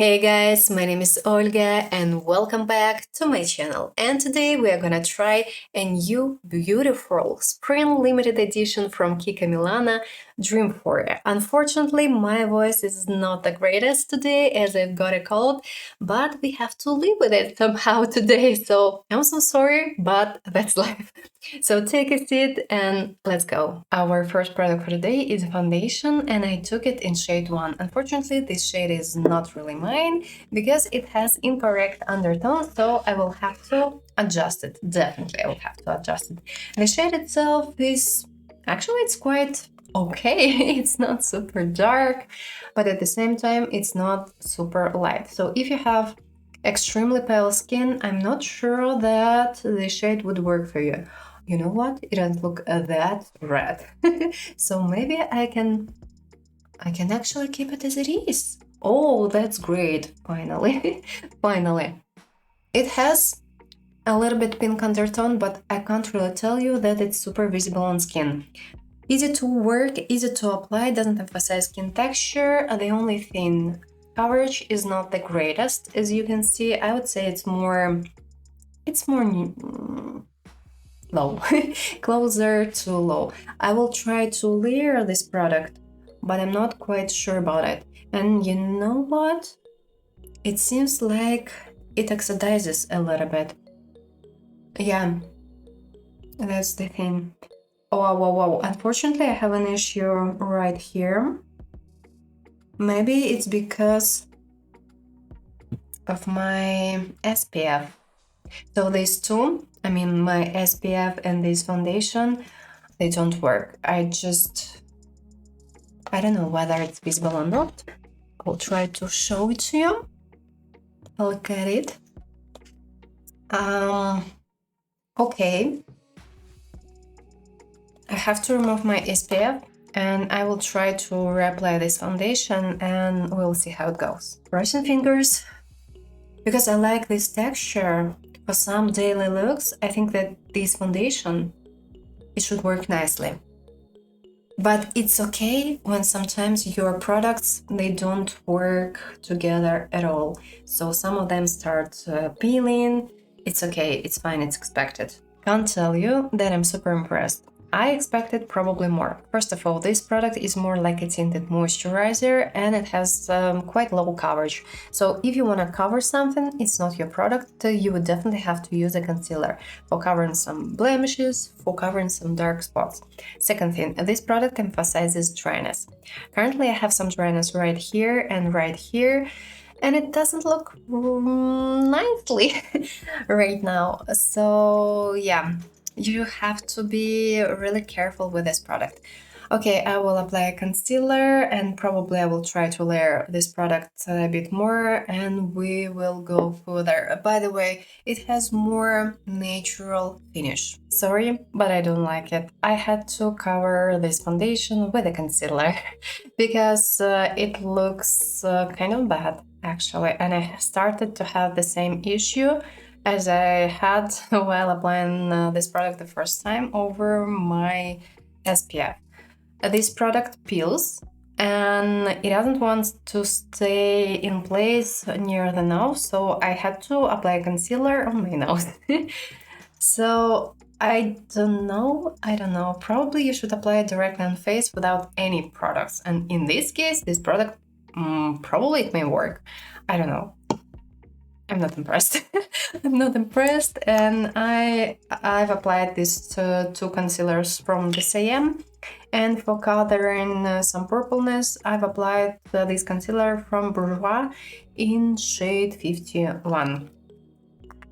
Hey guys, my name is Olga and welcome back to my channel. And today we are gonna try a new beautiful spring limited edition from Kiko Milano Dreamphoria. Unfortunately, my voice is not the greatest today as I've got a cold, but we have to live with it somehow today. So I'm so sorry, but that's life. So take a seat and let's go. Our first product for today is a foundation and I took it in shade 1. Unfortunately, this shade is not really mine because it has incorrect undertone, so I will have to adjust it. Definitely, I will have to adjust it. The shade itself is actually it's quite okay. It's not super dark, but at the same time, it's not super light. So if you have extremely pale skin, I'm not sure that the shade would work for you. You know what? It doesn't look that red. So maybe I can actually keep it as it is. Oh, that's great. Finally. Finally. It has a little bit pink undertone, but I can't really tell you that it's super visible on skin. Easy to work, easy to apply, doesn't emphasize skin texture. The only thing, coverage is not the greatest, as you can see. I would say it's more low, closer to low. I will try to layer this product, but I'm not quite sure about it. And you know what? It seems like it oxidizes a little bit. Yeah, that's the thing. Oh, wow. Unfortunately, I have an issue right here. Maybe it's because of my SPF. So these two, I mean my SPF and this foundation, they don't work. I don't know whether it's visible or not. I'll try to show it to you. Look at it. Okay. I have to remove my SPF and I will try to reapply this foundation and we'll see how it goes. Crossing fingers. Because I like this texture for some daily looks, I think that this foundation, it should work nicely. But it's okay when sometimes your products, they don't work together at all. So some of them start peeling. It's okay, it's fine, it's expected. Can't tell you that I'm super impressed. I expected probably more. First of all, this product is more like a tinted moisturizer and it has quite low coverage. So if you want to cover something, it's not your product, you would definitely have to use a concealer for covering some blemishes, for covering some dark spots. Second thing, this product emphasizes dryness. Currently I have some dryness right here and right here, and it doesn't look nicely right now. So yeah, you have to be really careful with this product. Okay, I will apply a concealer and probably I will try to layer this product a bit more and we will go further. By the way, it has more natural finish. Sorry, but I don't like it. I had to cover this foundation with a concealer because it looks kind of bad actually, and I started to have the same issue as I had while applying this product the first time over my SPF. This product peels and it doesn't want to stay in place near the nose, so I had to apply concealer on my nose. So I don't know, probably you should apply it directly on face without any products, and in this case, this product, probably it may work. I don't know. I'm not impressed. I'm not impressed, and I've applied these two concealers from the same, and for coloring some purpleness, I've applied this concealer from Bourjois in shade 51.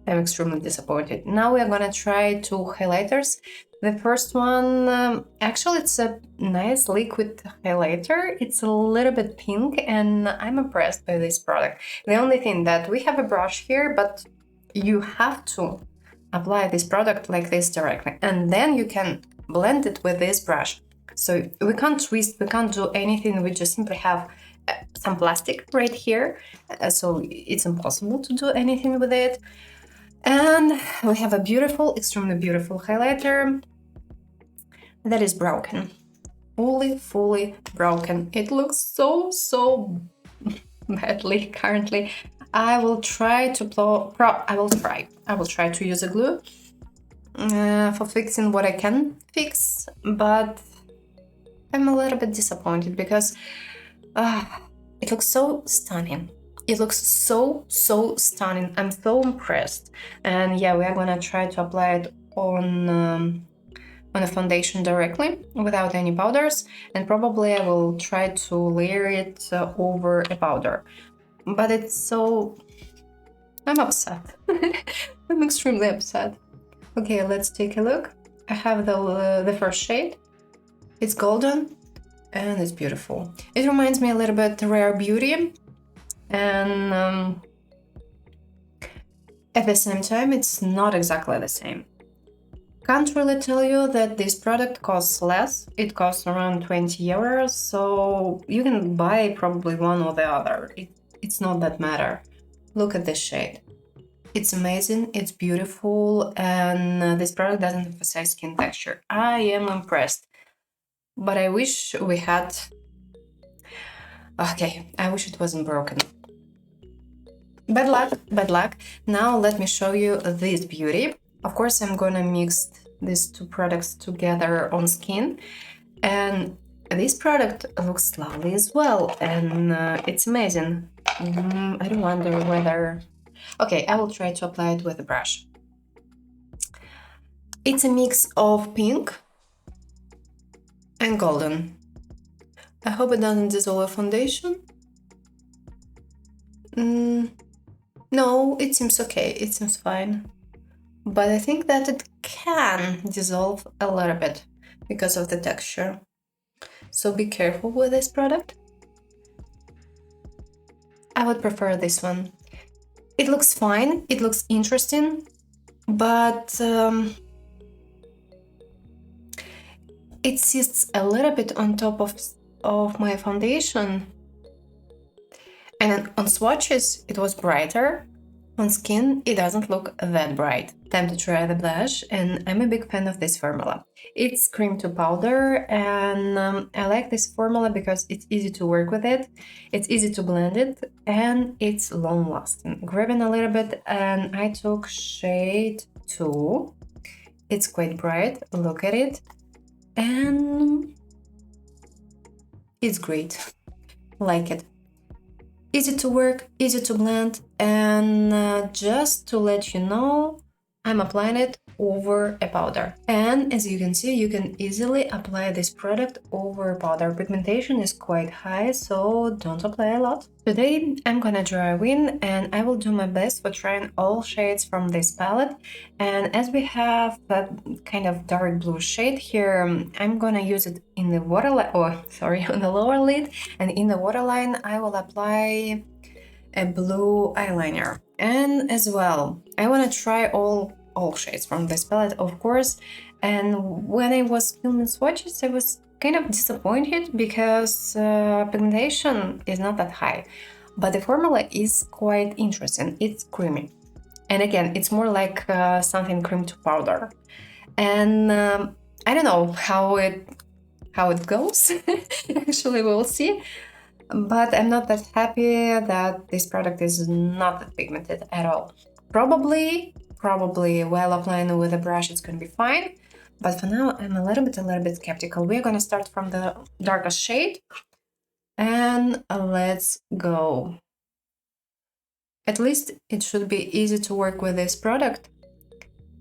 I'm extremely disappointed. Now we are gonna try two highlighters. The first one, actually it's a nice liquid highlighter. It's a little bit pink and I'm impressed by this product. The only thing that we have a brush here, but you have to apply this product like this directly and then you can blend it with this brush. So we can't twist, we can't do anything, we just simply have some plastic right here, so it's impossible to do anything with it. And we have a beautiful, extremely beautiful highlighter that is broken. Fully broken. It looks so badly currently. I will try to I will try to use a glue for fixing what I can fix, but I'm a little bit disappointed because it looks so stunning. It looks so stunning. I'm so impressed. And yeah, we are gonna try to apply it on a foundation directly without any powders, and probably I will try to layer it over a powder. But it's so... I'm upset. I'm extremely upset. Okay, let's take a look. I have the first shade. It's golden and it's beautiful. It reminds me a little bit of Rare Beauty, and at the same time it's not exactly the same. Can't really tell you that this product costs less. It costs around 20 euros, so you can buy probably one or the other. It's not that matter. Look at this shade. It's amazing, it's beautiful, and this product doesn't emphasize skin texture. I am impressed. But I wish we had... Okay, I wish it wasn't broken. Bad luck, bad luck. Now let me show you this beauty. Of course, I'm gonna mix these two products together on skin. And this product looks lovely as well, and it's amazing. I don't wonder whether... Okay, I will try to apply it with a brush. It's a mix of pink and golden. I hope it doesn't dissolve a foundation. No, it seems okay, it seems fine. But I think that it can dissolve a little bit because of the texture. So be careful with this product. I would prefer this one. It looks fine, it looks interesting, but it sits a little bit on top of my foundation. And on swatches it was brighter. On skin it doesn't look that bright. Time to try the blush, and I'm a big fan of this formula. It's cream to powder, and I like this formula because it's easy to work with it, it's easy to blend it, and it's long lasting. Grabbing a little bit, and I took shade 2. It's quite bright, look at it, and it's great. Like it. Easy to work, easy to blend, and just to let you know, I'm applying it over a powder. And as you can see, you can easily apply this product over powder. Pigmentation is quite high, so don't apply a lot. Today I'm gonna dry in, and I will do my best for trying all shades from this palette. And as we have that kind of dark blue shade here, I'm gonna use it in the waterline, on the lower lid, and in the waterline I will apply a blue eyeliner. And as well, I want to try all shades from this palette, of course. And when I was filming swatches, I was kind of disappointed because pigmentation is not that high, but the formula is quite interesting. It's creamy, and again, it's more like something cream to powder. And I don't know how it goes. Actually, we'll see. But I'm not that happy that this product is not that pigmented at all. Probably while applying with a brush it's gonna be fine, but for now I'm a little bit skeptical. We're gonna start from the darkest shade, and let's go. At least it should be easy to work with this product,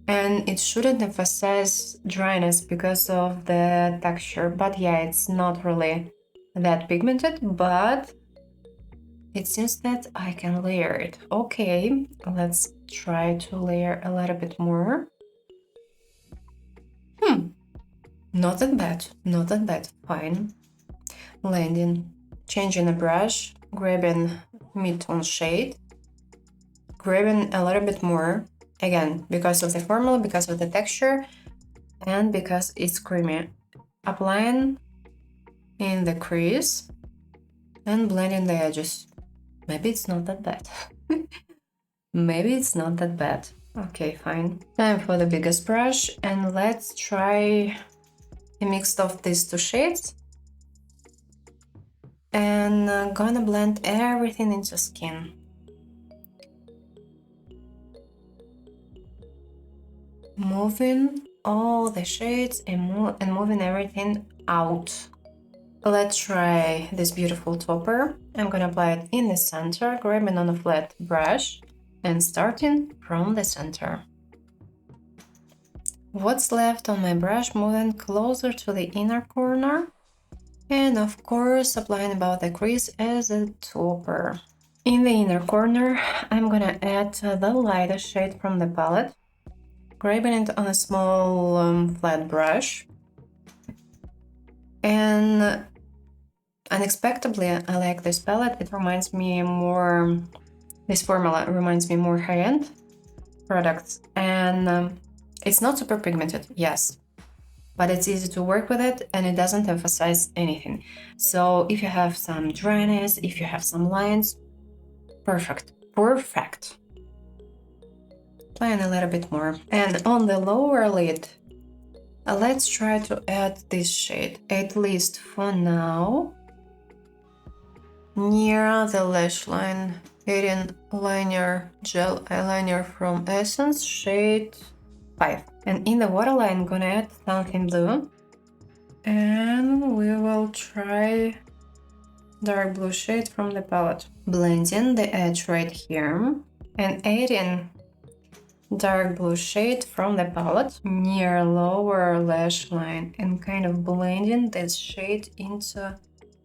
and it shouldn't emphasize dryness because of the texture. But yeah, it's not really that pigmented, but it seems that I can layer it. Okay, let's try to layer a little bit more. Not that bad, fine. Blending, changing the brush, grabbing mid-tone shade, grabbing a little bit more, again, because of the formula, because of the texture, and because it's creamy. Applying in the crease and blending the edges. Maybe it's not that bad. Maybe it's not that bad. Okay, fine. Time for the biggest brush, and let's try a mix of these two shades. and gonna blend everything into skin. Moving all the shades and moving everything out. Let's try this beautiful topper. I'm gonna apply it in the center, grabbing on a flat brush and starting from the center. What's left on my brush, moving closer to the inner corner, and of course applying about the crease as a topper. In the inner corner, I'm gonna add the lightest shade from the palette, grabbing it on a small flat brush, and unexpectedly I like this palette. It reminds me more, this formula reminds me more high-end products, and it's not super pigmented, yes, but it's easy to work with it and it doesn't emphasize anything. So if you have some dryness, if you have some lines, perfect. Applying a little bit more. And on the lower lid, let's try to add this shade, at least for now, near the lash line. Adding liner, gel eyeliner from Essence, shade 5. And in the waterline, I'm gonna add something blue. And we will try dark blue shade from the palette. Blending the edge right here and adding dark blue shade from the palette near lower lash line and kind of blending this shade into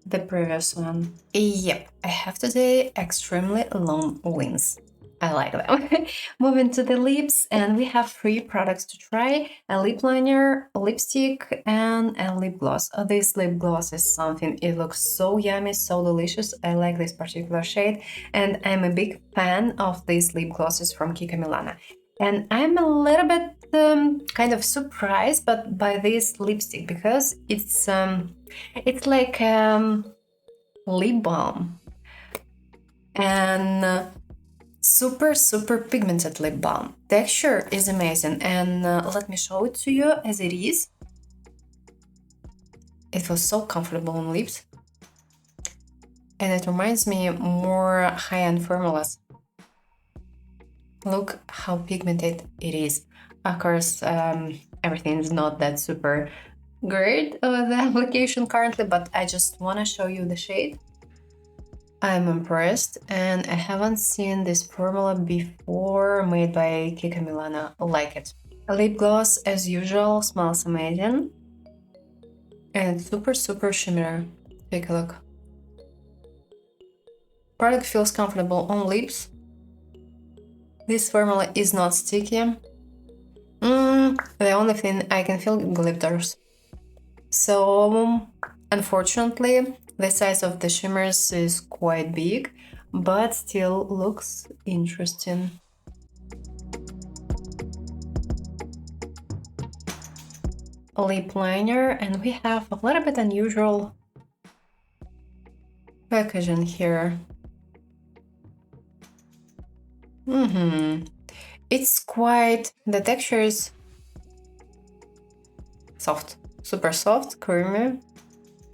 the previous one. Yep, I have today extremely long wings. I like them. Moving to the lips, and we have 3 products to try: a lip liner, a lipstick, and a lip gloss. This lip gloss is something, it looks so yummy, so delicious. I like this particular shade, and I'm a big fan of these lip glosses from Kiko Milano. And I'm a little bit kind of surprised by this lipstick, because it's like lip balm, and super pigmented lip balm. Texture is amazing, and let me show it to you as it is. It feels so comfortable on lips, and it reminds me more high-end formulas. Look how pigmented it is. Of course, everything is not that super great the application currently, but I just want to show you the shade. I'm impressed, and I haven't seen this formula before made by Kiko Milano like it. A lip gloss, as usual, smells amazing, and it's super shimmery. Take a look. Product feels comfortable on lips. This formula is not sticky. The only thing I can feel glitters. So, unfortunately, the size of the shimmers is quite big, but still looks interesting. Lip liner, and we have a little bit unusual packaging here. It's quite, the texture is soft, super soft, creamy,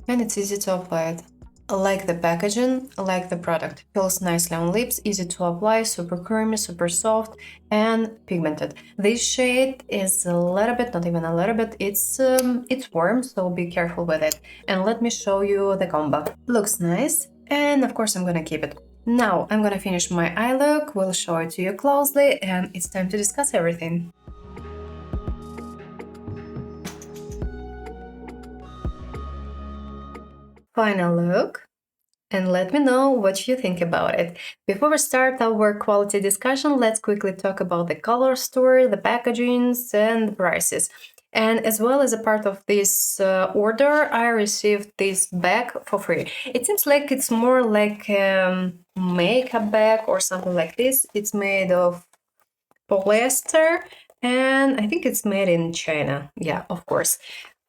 and it's easy to apply it. I like the packaging, I like the product. Feels nicely on lips, easy to apply, super creamy, super soft, and pigmented. This shade is a little bit, not even a little bit, it's warm, so be careful with it. And let me show you the combo. Looks nice, and of course I'm gonna keep it. Now I'm gonna finish my eye look, we'll show it to you closely, and it's time to discuss everything. Final look, and let me know what you think about it. Before we start our quality discussion, let's quickly talk about the color story, the packagings, and the prices. And as well as a part of this order, I received this bag for free. It seems like it's more like a makeup bag or something like this. It's made of polyester, and I think it's made in China. Yeah, of course.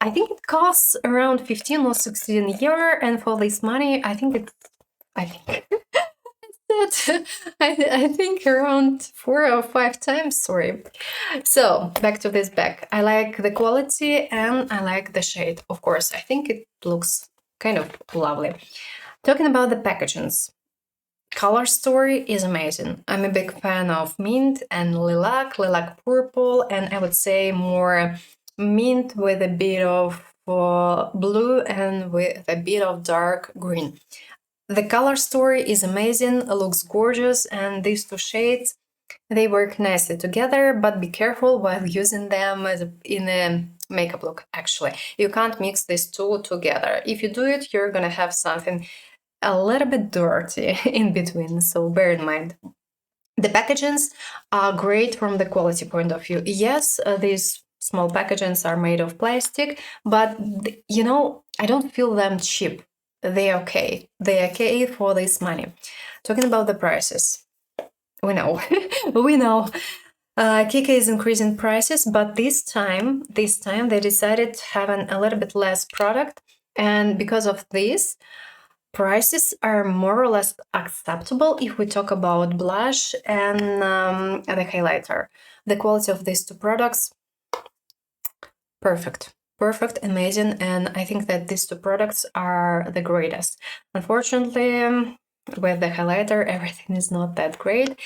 I think it costs around 15 or 16 euro, and for this money, I think I think around 4 or 5 times, sorry. So, back to this bag. I like the quality and I like the shade, of course. I think it looks kind of lovely. Talking about the packagings, color story is amazing. I'm a big fan of mint and lilac purple, and I would say more mint with a bit of blue and with a bit of dark green. The color story is amazing, looks gorgeous, and these two shades, they work nicely together, but be careful while using them in a makeup look, actually. You can't mix these two together. If you do it, you're gonna have something a little bit dirty in between, so bear in mind. The packagings are great from the quality point of view. Yes, these small packagings are made of plastic, but you know, I don't feel them cheap. They're okay. They're okay for this money. Talking about the prices, we know, we know. Kiko is increasing prices, but this time they decided to have a little bit less product, and because of this, prices are more or less acceptable if we talk about blush and the highlighter. The quality of these two products, perfect, amazing, and I think that these two products are the greatest. Unfortunately, with the highlighter, everything is not that great.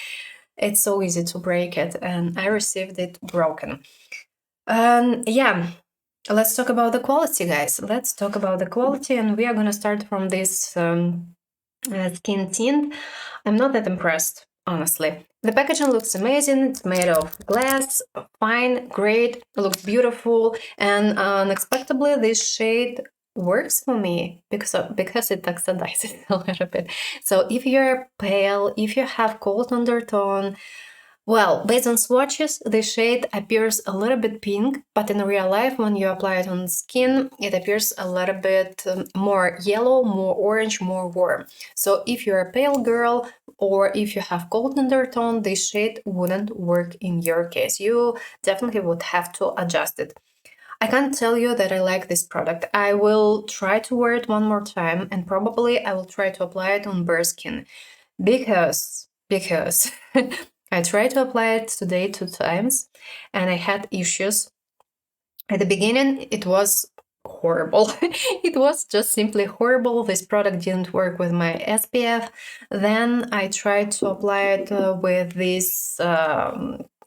It's so easy to break it, and I received it broken. Yeah, let's talk about the quality, guys. Let's talk about the quality, and we are gonna start from this skin tint. I'm not that impressed, honestly. The packaging looks amazing. It's made of glass, fine, great, looks beautiful, and unexpectedly, this shade works for me because it oxidizes a little bit. So if you're pale, if you have cold undertone, well, based on swatches, the shade appears a little bit pink, but in real life, when you apply it on skin, it appears a little bit more yellow, more orange, more warm. So if you're a pale girl or if you have cold undertone, this shade wouldn't work in your case. You definitely would have to adjust it. I can't tell you that I like this product. I will try to wear it one more time, and probably I will try to apply it on bare skin because I tried to apply it today 2 times and I had issues. At the beginning, it was horrible. It was just simply horrible. This product didn't work with my SPF. Then I tried to apply it with this.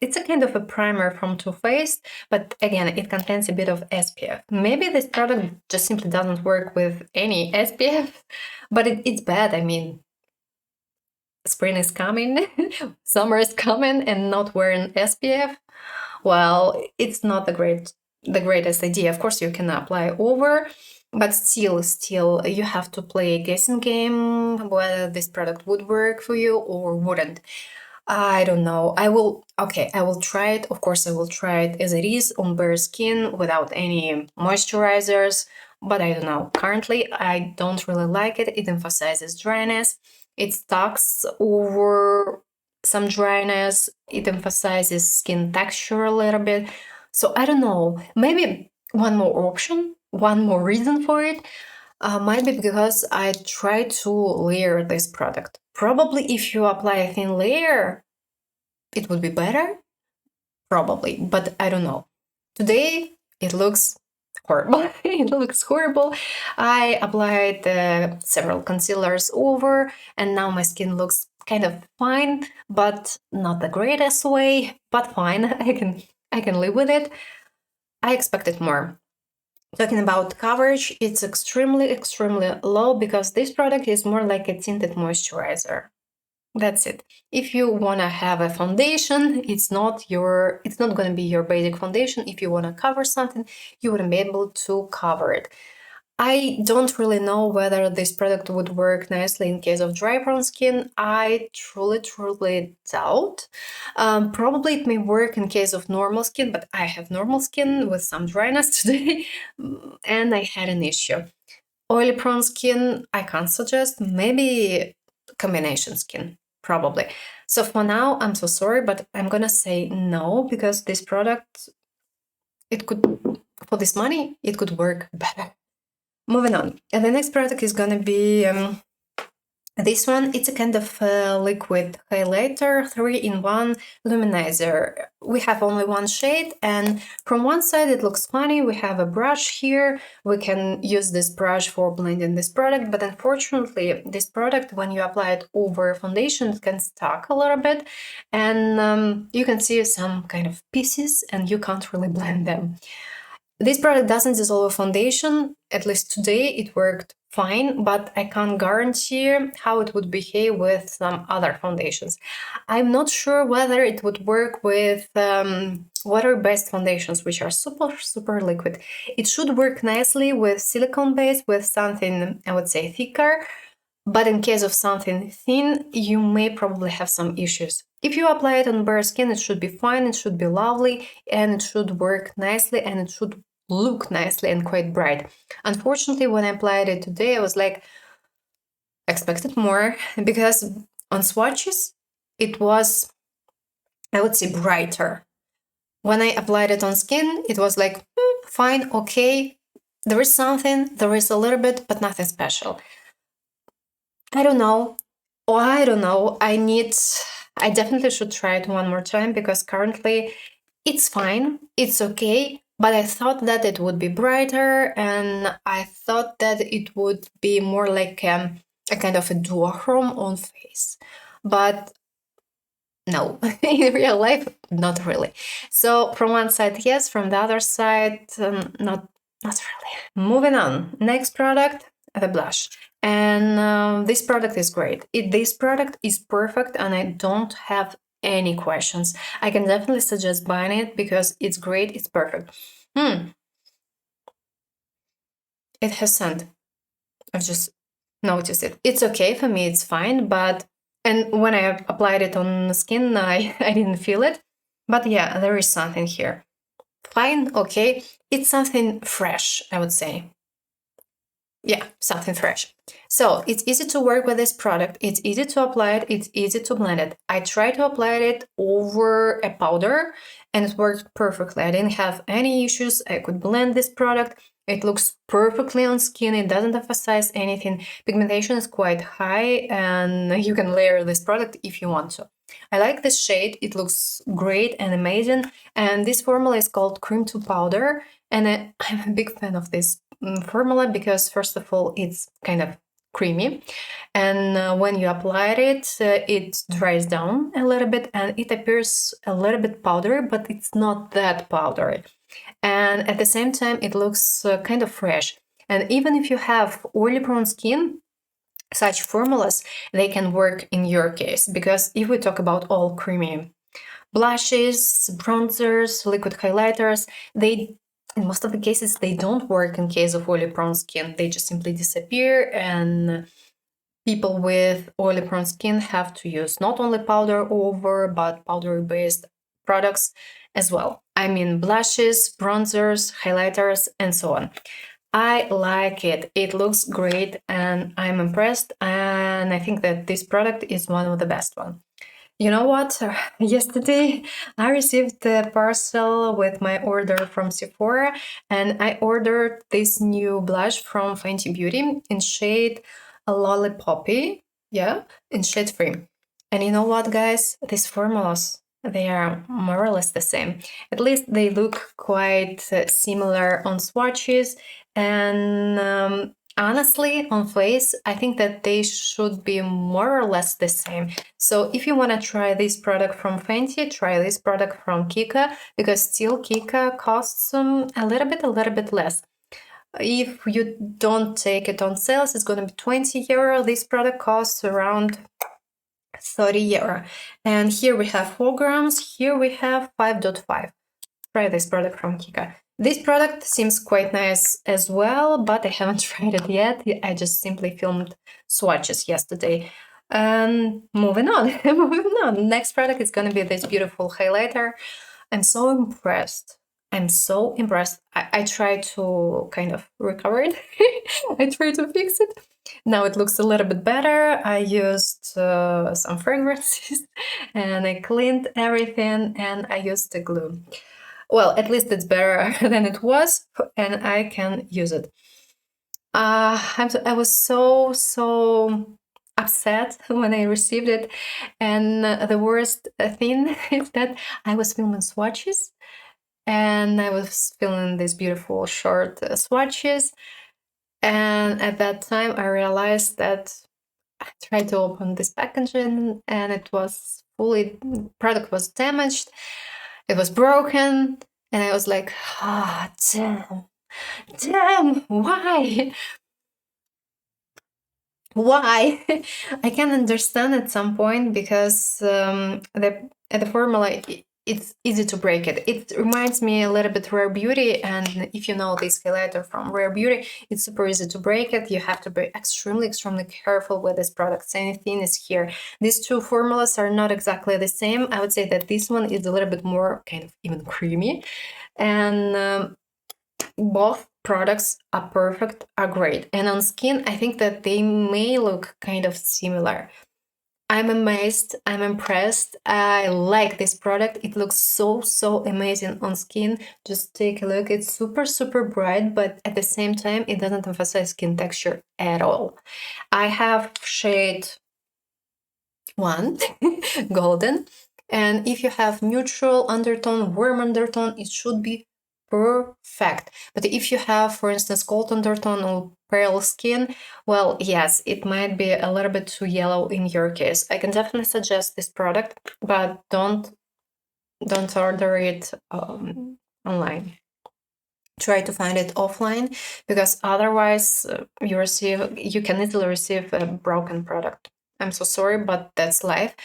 It's a kind of a primer from Too Faced, but again, it contains a bit of SPF. Maybe this product just simply doesn't work with any SPF, but it's bad. I mean, spring is coming, summer is coming, and not wearing SPF, well, it's not the greatest idea. Of course, you can apply over, but still, you have to play a guessing game whether this product would work for you or wouldn't. I don't know. I will try it. Of course, I will try it as it is on bare skin without any moisturizers. But I don't know. Currently, I don't really like it. It emphasizes dryness. It stocks over some dryness. It emphasizes skin texture a little bit. So I don't know. Maybe one more option, one more reason for it might be because I try to layer this product. Probably if you apply a thin layer, it would be better. Probably, but I don't know. Today, it looks horrible. It looks horrible. I applied several concealers over, and now my skin looks kind of fine, but not the greatest way, but fine. I can live with it. I expected more. Talking about coverage, it's extremely low because this product is more like a tinted moisturizer. That's it. If you want to have a foundation, it's not going to be your basic foundation. If you want to cover something, you wouldn't be able to cover it. I don't really know whether this product would work nicely in case of dry prone skin. I truly doubt. Probably it may work in case of normal skin, but I have normal skin with some dryness today, and I had an issue. Oily prone skin, I can't suggest. Maybe combination skin, probably. So for now, I'm so sorry, but I'm gonna say no because this product, for this money, it could work better. Moving on. And the next product is gonna be This one, it's a kind of liquid highlighter, 3-in-1 luminizer. We have only one shade, and from one side it looks funny. We have a brush here. We can use this brush for blending this product, but unfortunately, this product, when you apply it over foundation, it can stuck a little bit, and you can see some kind of pieces, and you can't really blend them. This product doesn't dissolve foundation, at least today it worked fine, but I can't guarantee how it would behave with some other foundations. I'm not sure whether it would work with water-based foundations, which are super liquid. It should work nicely with silicone-based, with something, I would say, thicker, but in case of something thin, you may probably have some issues. If you apply it on bare skin, it should be fine, it should be lovely, and it should work nicely, and it should look nicely and quite bright. Unfortunately, when I applied it today, I was like, expected more, because on swatches, it was, I would say, brighter. When I applied it on skin, it was like, fine, okay, there is something, there is a little bit, but nothing special. I don't know. I definitely should try it one more time, because currently it's fine, it's okay, but I thought that it would be brighter, and I thought that it would be more like a kind of a duochrome on face. But no, in real life, not really. So from one side, yes, from the other side, not really. Moving on, next product, the blush. And this product is great. This product is perfect, and I don't have any questions. I can definitely suggest buying it because it's great, it's perfect. It has scent. I've just noticed it. It's okay for me, it's fine, and when I applied it on the skin, I didn't feel it. But yeah, there is something here. Fine, okay. It's something fresh, I would say. Yeah, something fresh. So it's easy to work with this product. It's easy to apply it. It's easy to blend it. I tried to apply it over a powder, and it worked perfectly. I didn't have any issues. I could blend this product. It looks perfectly on skin. It doesn't emphasize anything. Pigmentation is quite high, and you can layer this product if you want to. I like this shade. It looks great and amazing. And this formula is called Cream to Powder. And I'm a big fan of this formula because, first of all, it's kind of creamy, and when you apply it, it dries down a little bit and it appears a little bit powdery, but it's not that powdery. And at the same time, it looks kind of fresh. And even if you have oily prone skin, such formulas, they can work in your case, because if we talk about all creamy blushes, bronzers, liquid highlighters, in most of the cases, they don't work in case of oily prone skin. They just simply disappear, and people with oily prone skin have to use not only powder over, but powder-based products as well. I mean blushes, bronzers, highlighters, and so on. I like it. It looks great, and I'm impressed, and I think that this product is one of the best ones. You know what? Yesterday I received a parcel with my order from Sephora, and I ordered this new blush from Fenty Beauty in shade Lollipoppy, yeah, in shade 3. And you know what, guys? These formulas, they are more or less the same. At least they look quite similar on swatches, and honestly, on face, I think that they should be more or less the same. So if you want to try this product from Fenty, try this product from Kiko, because still Kiko costs a little bit less. If you don't take it on sales, it's going to be 20 euro. This product costs around 30 euro. And here we have 4 grams, here we have 5.5. Try this product from Kiko. This product seems quite nice as well, but I haven't tried it yet. I just simply filmed swatches yesterday. And moving on, Next product is going to be this beautiful highlighter. I'm so impressed. I tried to kind of recover it. I tried to fix it. Now it looks a little bit better. I used some fragrances and I cleaned everything, and I used the glue. Well, at least it's better than it was, and I can use it. I was so upset when I received it. And the worst thing is that I was filming swatches, and I was filming these beautiful short swatches. And at that time, I realized that I tried to open this packaging, and it was product was damaged. It was broken, and I was like, ah, damn, why? Why? I can understand at some point because the formula, it's easy to break it. It reminds me a little bit Rare Beauty, and if you know this highlighter from Rare Beauty, it's super easy to break it. You have to be extremely careful with this product. Same thing is here. These two formulas are not exactly the same. I would say that this one is a little bit more kind of even creamy, and both products are perfect, are great. And on skin, I think that they may look kind of similar. I'm amazed, I'm impressed. I like this product. It looks so amazing on skin. Just take a look. It's super bright, but at the same time, it doesn't emphasize skin texture at all. I have shade 1, golden. And if you have neutral undertone, warm undertone, it should be perfect. But if you have, for instance, cold undertone or pale skin, well, yes, it might be a little bit too yellow in your case. I can definitely suggest this product, but don't order it online. Try to find it offline, because otherwise you can easily receive a broken product. I'm so sorry, but that's life.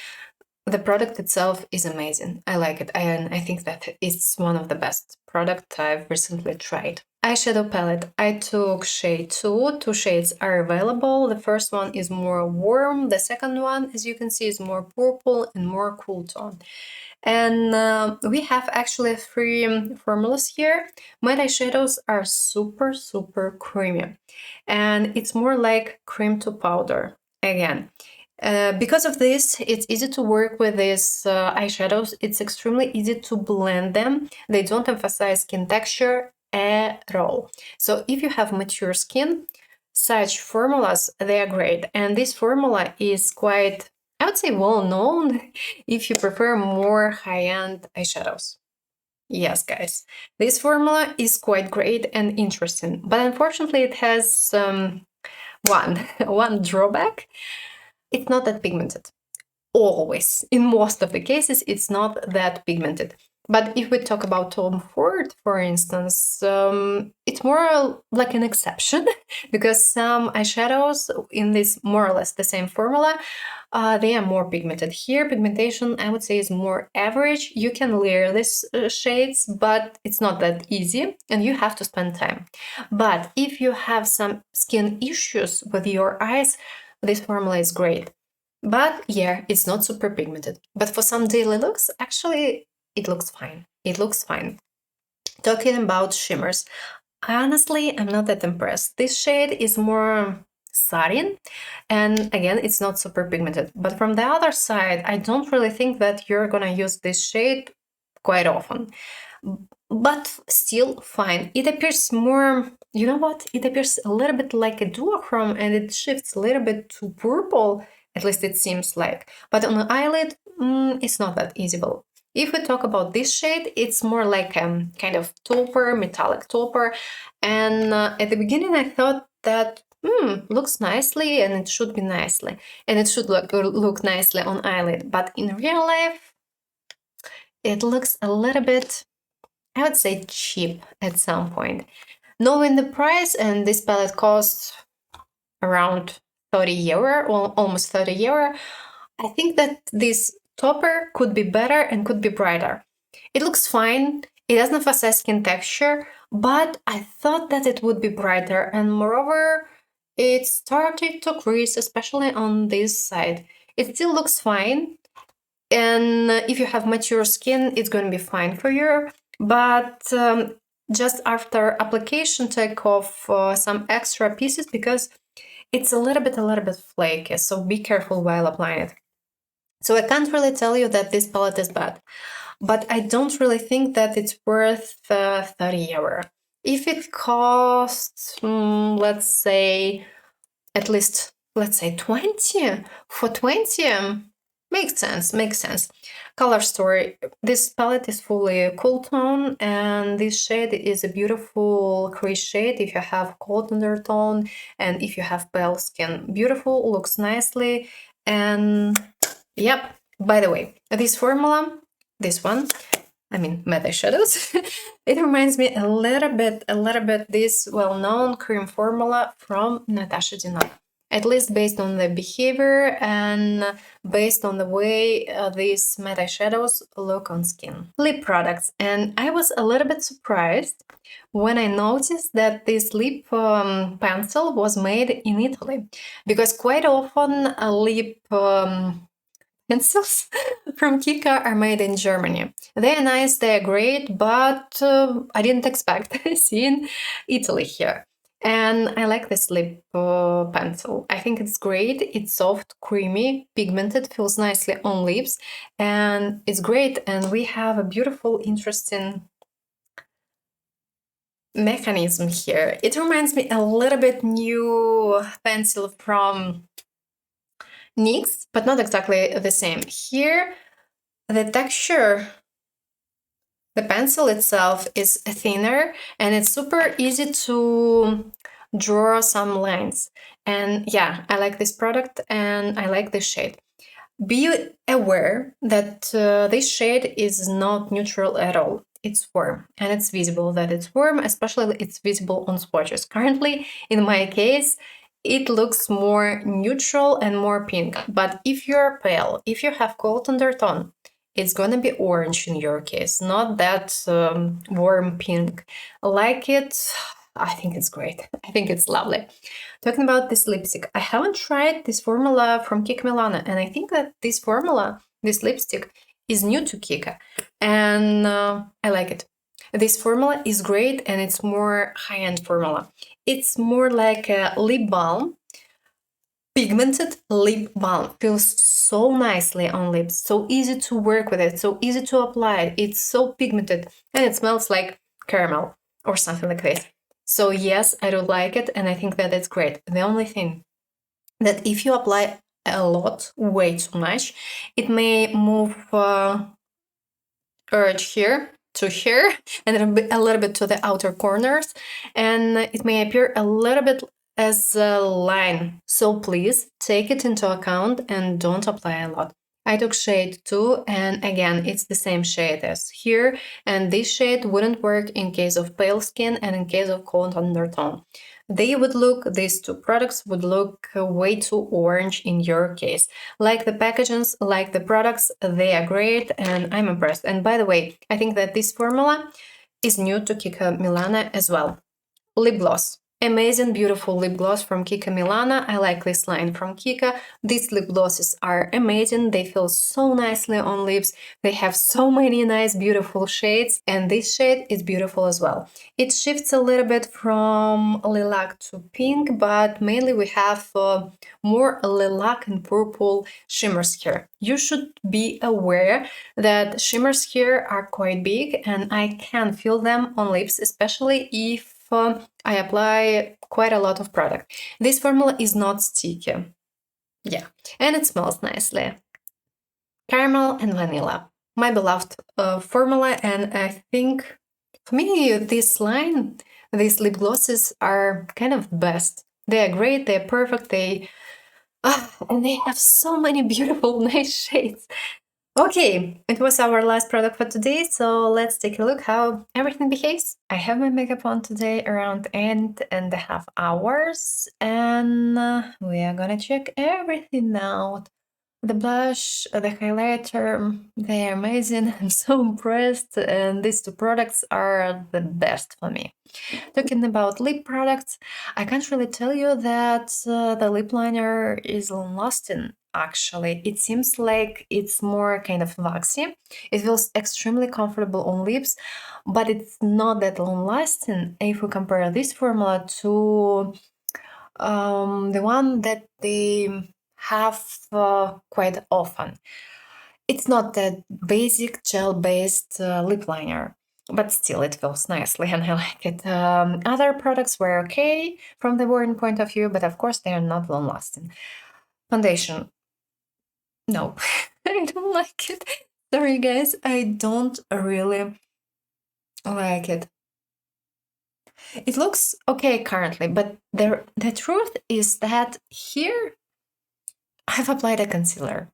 The product itself is amazing. I like it, and I think that it's one of the best products I've recently tried. Eyeshadow palette. I took shade 2. 2 shades are available. The first one is more warm. The second one, as you can see, is more purple and more cool tone. And we have actually 3 formulas here. Matte eyeshadows are super creamy, and it's more like cream to powder again. Because of this, it's easy to work with these eyeshadows. It's extremely easy to blend them. They don't emphasize skin texture at all. So if you have mature skin, such formulas, they are great. And this formula is quite, I would say, well known if you prefer more high-end eyeshadows. Yes, guys, this formula is quite great and interesting, but unfortunately it has one drawback. It's not that pigmented. Always. In most of the cases, it's not that pigmented. But if we talk about Tom Ford, for instance, it's more like an exception, because some eyeshadows in this more or less the same formula, they are more pigmented. Here, pigmentation, I would say, is more average. You can layer these shades, but it's not that easy, and you have to spend time. But if you have some skin issues with your eyes, this formula is great. But yeah, it's not super pigmented. But for some daily looks, actually, it looks fine. It looks fine. Talking about shimmers, honestly, I'm not that impressed. This shade is more satin, and again, it's not super pigmented. But from the other side, I don't really think that you're gonna use this shade quite often. But still fine. It appears more, you know what? It appears a little bit like a duochrome, and it shifts a little bit to purple, at least it seems like. But on the eyelid, it's not that visible. If we talk about this shade, it's more like a kind of taupe, metallic taupe. And at the beginning, I thought that looks nicely, and it should be nicely, and it should look nicely on eyelid. But in real life, it looks a little bit, I would say, cheap at some point. Knowing the price, and this palette costs around 30 euro, or almost 30 euro, I think that this topper could be better and could be brighter. It looks fine, it doesn't emphasize skin texture, but I thought that it would be brighter, and moreover, it started to crease, especially on this side. It still looks fine, and if you have mature skin, it's going to be fine for you, but just after application, take off some extra pieces, because it's a little bit flaky, so be careful while applying it. So I can't really tell you that this palette is bad, but I don't really think that it's worth 30 euro. If it costs, let's say, at least let's say 20 for 20. Makes sense. Color story. This palette is fully cool tone, and this shade is a beautiful crease shade if you have cold undertone and if you have pale skin. Beautiful, looks nicely, and yep. By the way, this formula, this one, I mean matte eyeshadows, it reminds me a little bit this well-known cream formula from Natasha Denona. At least based on the behavior and based on the way these matte eyeshadows look on skin. Lip products, and I was a little bit surprised when I noticed that this lip pencil was made in Italy, because quite often lip pencils from Kiko are made in Germany. They are nice, they are great, but I didn't expect seeing Italy here. And I like this lip pencil. I think it's great. It's soft, creamy, pigmented, feels nicely on lips, and it's great. And we have a beautiful, interesting mechanism here. It reminds me a little bit new pencil from NYX, but not exactly the same. Here, the texture, the pencil itself is thinner, and it's super easy to draw some lines. And yeah, I like this product and I like this shade. Be aware that this shade is not neutral at all. It's warm, and it's visible that it's warm, especially it's visible on swatches. Currently, in my case, it looks more neutral and more pink. But if you're pale, if you have cold undertone, it's gonna be orange in your case, not that warm pink. Like it, I think it's great. I think it's lovely. Talking about this lipstick, I haven't tried this formula from Kiko Milano, and I think that this formula, this lipstick, is new to Kiko, and I like it. This formula is great, and it's more high-end formula. It's more like a lip balm, pigmented lip balm. Feels so nicely on lips, so easy to work with it, so easy to apply. It's so pigmented, and it smells like caramel or something like this. So yes, I do like it, and I think that it's great. The only thing that if you apply a lot, way too much, it may move urge here to here and a little bit to the outer corners, and it may appear a little bit as a line. So please take it into account and don't apply a lot. I took shade 2, and again, it's the same shade as here, and this shade wouldn't work in case of pale skin and in case of cold undertone. These two products would look way too orange in your case. Like the packagings, like the products, they are great, and I'm impressed. And by the way, I think that this formula is new to Kiko Milano as well. Lip gloss. Amazing, beautiful lip gloss from Kiko Milano. I like this line from Kiko. These lip glosses are amazing. They feel so nicely on lips. They have so many nice, beautiful shades. And this shade is beautiful as well. It shifts a little bit from lilac to pink, but mainly we have more lilac and purple shimmers here. You should be aware that shimmers here are quite big, and I can feel them on lips, especially if I apply quite a lot of product. This formula is not sticky. Yeah, and it smells nicely. Caramel and vanilla. My beloved formula, and I think for me this line, these lip glosses are kind of best. They are great, they're perfect, and they have so many beautiful, nice shades. Okay, it was our last product for today, so let's take a look how everything behaves. I have my makeup on today around 8.5 hours, and we are gonna check everything out. The blush, the highlighter, they are amazing. I'm so impressed, and these two products are the best for me. Talking about lip products, I can't really tell you that the lip liner is long-lasting, actually. It seems like it's more kind of waxy. It feels extremely comfortable on lips, but it's not that long-lasting if we compare this formula to the one that they have quite often. It's not that basic gel-based lip liner. but still it feels nicely and I like it. Other products were okay from the wearing point of view, but of course they are not long lasting. Foundation, no, I don't like it. Sorry guys, I don't really like it. It looks okay currently, but the truth is that here I've applied a concealer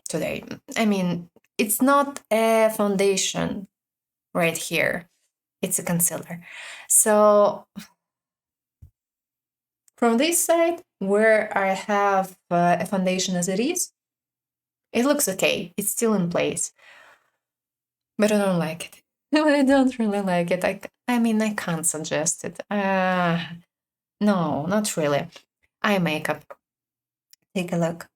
today. I mean, it's not a foundation right here. It's a concealer. So from this side, where I have a foundation as it is, it looks okay. It's still in place. But I don't like it. I don't really like it. I mean, I can't suggest it. No, not really. Eye makeup. Take a look.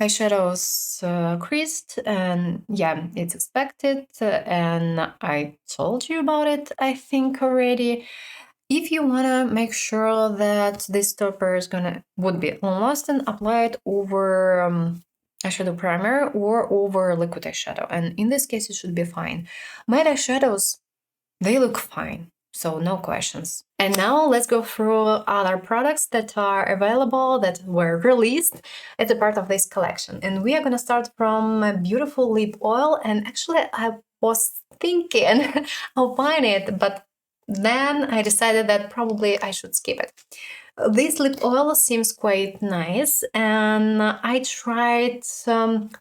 Eyeshadows creased, and yeah, it's expected. And I told you about it, I think, already. If you wanna make sure that this topper would be lost, and apply it over eyeshadow primer or over liquid eyeshadow, and in this case it should be fine. Matte eyeshadows, they look fine, so no questions. And now let's go through other products that are available, that were released as a part of this collection. And we are gonna start from a beautiful lip oil, and actually I was thinking of buying it, but then I decided that probably I should skip it. This lip oil seems quite nice, and I tried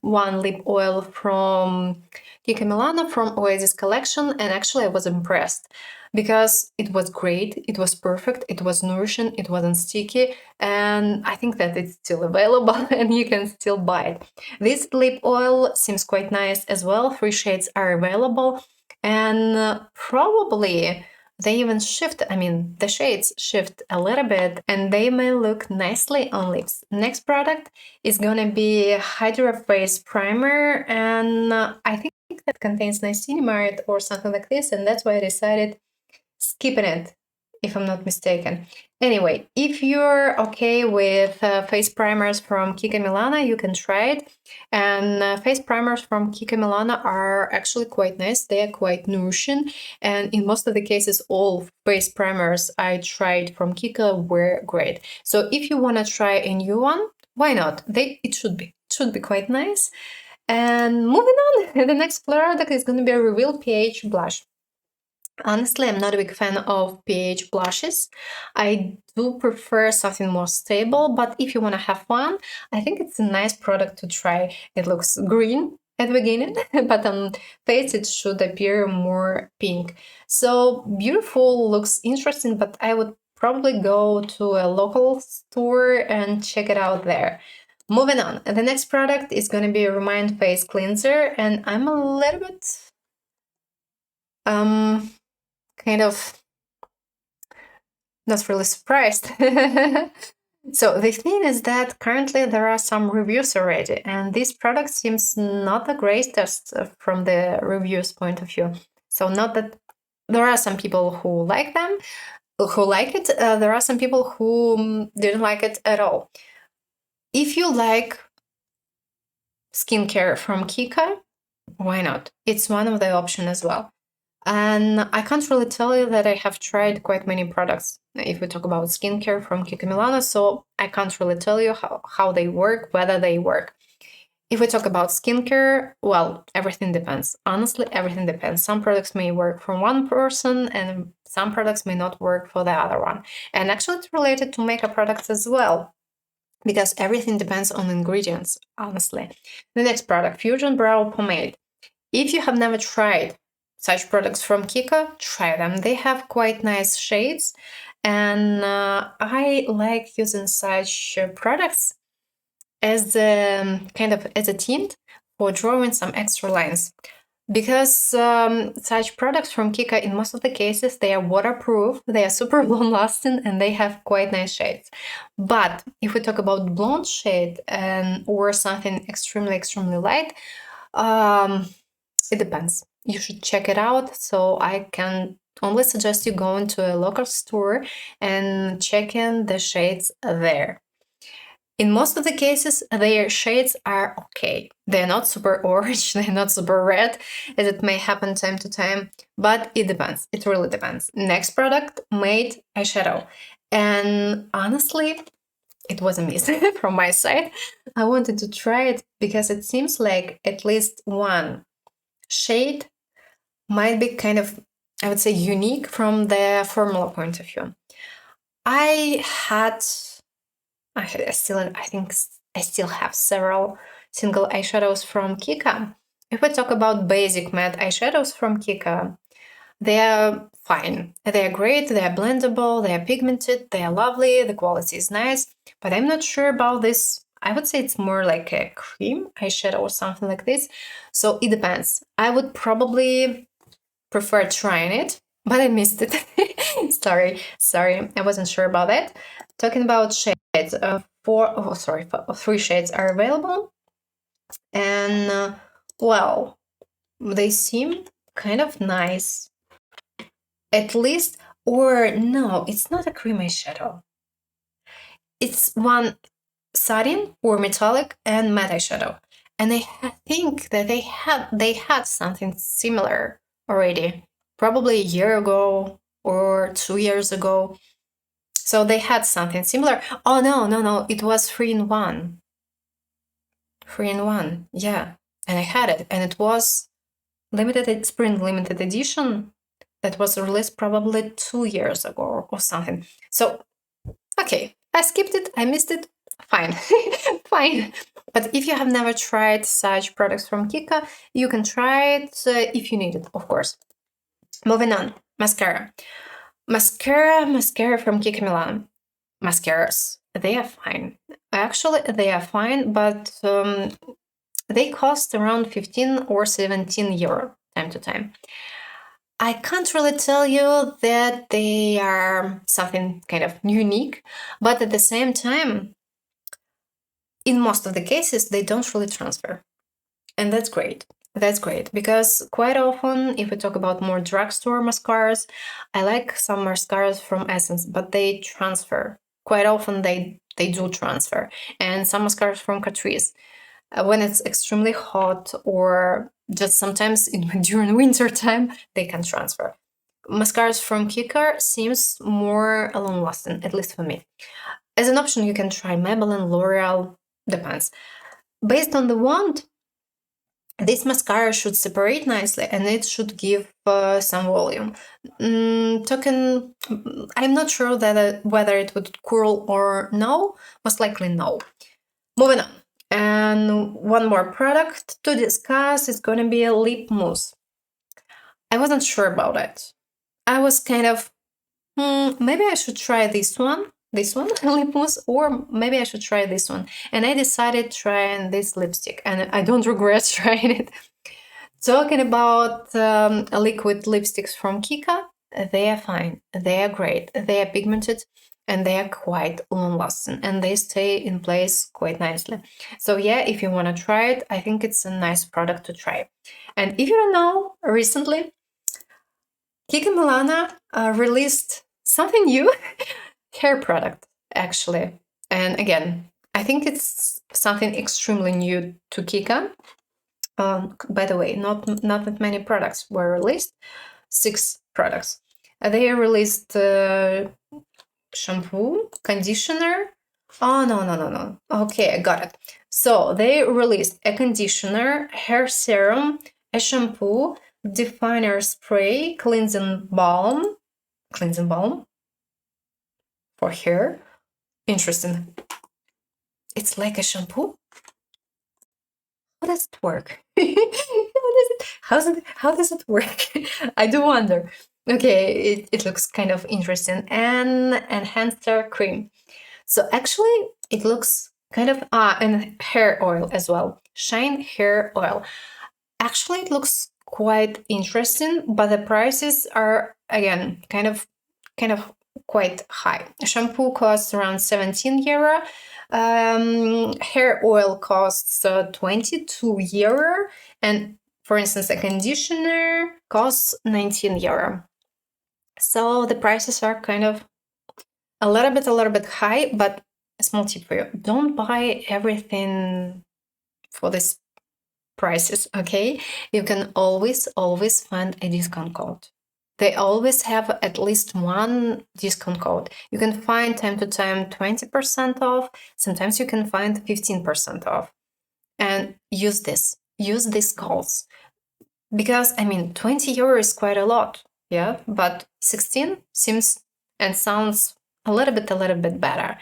one lip oil from Kiko Milano from Oasis collection, and actually I was impressed because it was great, it was perfect, it was nourishing, it wasn't sticky, and I think that it's still available and you can still buy it. This lip oil seems quite nice as well. 3 shades are available, and probably they even shift, I mean, the shades shift a little bit and they may look nicely on lips. Next product is gonna be Hydra Face Primer, and I think that contains niacinamide or something like this, and that's why I decided skipping it, if I'm not mistaken. Anyway, if you're okay with face primers from Kiko Milano, you can try it. And face primers from Kiko Milano are actually quite nice. They are quite nourishing. And in most of the cases, all face primers I tried from Kiko were great. So if you want to try a new one, why not? It should be quite nice. And moving on, the next product is going to be a Reveal PH blush. Honestly, I'm not a big fan of PH blushes. I do prefer something more stable, but if you want to have fun, I think it's a nice product to try. It looks green at the beginning, but on face it should appear more pink. So beautiful, looks interesting, but I would probably go to a local store and check it out there. Moving on, the next product is going to be a Remind Face Cleanser, and I'm a little bit kind of not really surprised. So the thing is that currently there are some reviews already, and this product seems not the greatest from the reviews point of view. So not that there are some people who like them, who like it. There are some people who didn't like it at all. If you like skincare from Kiko, why not? It's one of the options as well. And I can't really tell you that I have tried quite many products if we talk about skincare from Kiko Milano, so I can't really tell you how they work, whether they work. If we talk about skincare, well, everything depends. Honestly, everything depends. Some products may work for one person and some products may not work for the other one. And actually it's related to makeup products as well, because everything depends on ingredients, honestly. The next product, Fusion Brow Pomade. If you have never tried such products from Kiko, try them. They have quite nice shades, and I like using such products as a kind of as a tint for drawing some extra lines. Because such products from Kiko, in most of the cases, they are waterproof, they are super long lasting, and they have quite nice shades. But if we talk about blonde shade or something extremely light, it depends. You should check it out. So I can only suggest you going to a local store and checking the shades there. In most of the cases, their shades are okay. They're not super orange, they're not super red, as it may happen time to time, but it depends. It really depends. Next product, Made Eyeshadow. And honestly, it was a miss from my side. I wanted to try it because it seems like at least one shade might be kind of, I would say, unique from the formula point of view. I think I still have several single eyeshadows from Kiko. If we talk about basic matte eyeshadows from Kiko, they're fine. They're great, they're blendable, they're pigmented, they're lovely, the quality is nice, but I'm not sure about this. I would say it's more like a cream eyeshadow or something like this. So it depends. I would probably prefer trying it, but I missed it. sorry, I wasn't sure about that. Talking about shades, three shades are available, and well, they seem kind of nice. At least, or no, it's not a cream eyeshadow. It's one satin or metallic and matte eyeshadow, and I think that they had something similar already, probably a year ago or 2 years ago. So they had something similar. Oh no, it was 3-in-1. 3-in-1, yeah. And I had it, and it was spring limited edition that was released probably 2 years ago or something. So, okay, I skipped it, I missed it, fine, fine. But if you have never tried such products from Kiko, you can try it if you need it, of course. Moving on, mascara. Mascara from Kiko Milano. Mascaras, they are fine. Actually, they are fine, but they cost around 15 or 17 euro time to time. I can't really tell you that they are something kind of unique, but at the same time, in most of the cases, they don't really transfer. And that's great. That's great because quite often, if we talk about more drugstore mascaras, I like some mascaras from Essence, but they transfer. Quite often, they do transfer. And some mascaras from Catrice, when it's extremely hot or just sometimes during winter time, they can transfer. Mascaras from Kiko seems more long-lasting, at least for me. As an option, you can try Maybelline, L'Oreal, depends. Based on the wand, this mascara should separate nicely and it should give some volume. I'm not sure that whether it would curl or no. Most likely no. Moving on. And one more product to discuss is going to be a lip mousse. I wasn't sure about it. I was kind of, maybe I should try this one, lip mousse, or maybe I should try this one. And I decided trying this lipstick, and I don't regret trying it. Talking about liquid lipsticks from Kiko, they are fine, they are great, they are pigmented, and they are quite long-lasting, and they stay in place quite nicely. So yeah, if you want to try it, I think it's a nice product to try. And if you don't know, recently, Kiko Milano released something new, hair product, actually. And again, I think it's something extremely new to Kiko. By the way, not that many products were released, 6 products. They released shampoo, conditioner. Oh, no. Okay, I got it. So they released a conditioner, hair serum, a shampoo, definer spray, cleansing balm for hair. Interesting. It's like a shampoo. How does it work? How does it work? I do wonder. Okay, it looks kind of interesting. And enhancer cream. So actually, it looks kind of and hair oil as well. Shine hair oil. Actually, it looks quite interesting, but the prices are again kind of quite high. Shampoo costs around 17 euro. Hair oil costs 22 euro, and for instance, a conditioner costs 19 euro. So the prices are kind of a little bit high, but a small tip for you. Don't buy everything for this prices, okay? You can always find a discount code. They always have at least one discount code. You can find time to time 20% off. Sometimes you can find 15% off. And use these codes. Because, I mean, 20 euros is quite a lot, yeah? But 16 seems and sounds a little bit better.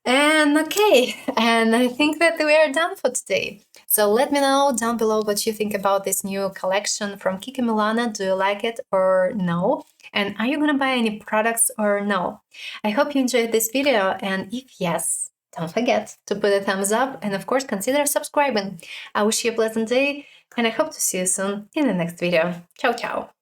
And okay, and I think that we are done for today. So let me know down below what you think about this new collection from Kiko Milano. Do you like it or no? And are you gonna buy any products or no? I hope you enjoyed this video, and if yes, don't forget to put a thumbs up and of course consider subscribing. I wish you a pleasant day and I hope to see you soon in the next video. Ciao ciao!